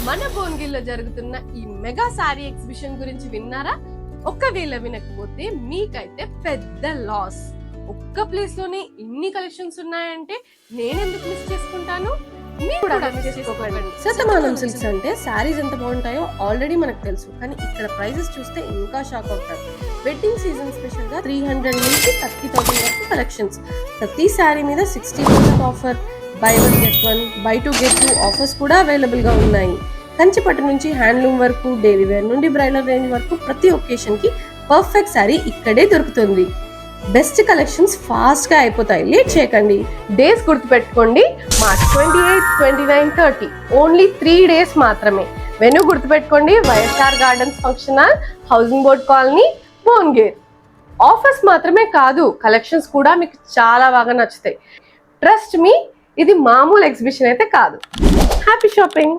మన భువనగిరిలో జరుగుతున్న ఈ మెగా సారీ ఎగ్జిబిషన్ గురించి విన్నారా? ఒకవేళ వినకపోతే మీకైతే పెద్ద లాస్. ఒక్క ప్లేస్ లోనే ఇన్ని కలెక్షన్స్ ఉన్నాయంటే నేనెందుకు మిస్ చేసుకుంటాను? మీరు కూడా మిస్ చేసుకోకండి. శతమానం సిల్క్స్ అంటే శారీస్ ఎంత బాగుంటాయో ఆల్రెడీ మనకు తెలుసు, కానీ ఇక్కడ ప్రైజెస్ చూస్తే ఇంకా షాక్ అవుతారు. వెడ్డింగ్ సీజన్ స్పెషల్ గా 300 నుంచి 30,000 వరకు కలెక్షన్స్. ప్రతి శారీ మీద 60% offer, by 1 get 1, by 2 get 2 offers కూడా అవైలబుల్ గా ఉన్నాయి. కంచిపట్టు నుంచి హ్యాండ్లూమ్ వరకు, డైలీ వేర్ నుండి బ్రైడల్ రేంజ్ వరకు ప్రతి ఒకేషన్ కి పర్ఫెక్ట్ శారీ ఇక్కడే దొరుకుతుంది. బెస్ట్ కలెక్షన్స్ ఫాస్ట్ గా అయిపోతాయి, లేట్ చేయకండి. డేస్ గుర్తుపెట్టుకోండి, మార్చ్ 28, 29, 30 ఓన్లీ 3 days మాత్రమే. వెన్యూ గుర్తుపెట్టుకోండి, YSR gardens function hall, housing board colony, Bhuvanagiri. Offers మాత్రమే కాదు, కలెక్షన్స్ కూడా మీకు చాలా బాగా నచ్చుతాయి. ట్రస్ట్ మీ, ఇది మామూలు ఎగ్జిబిషన్ అయితే కాదు. Happy shopping.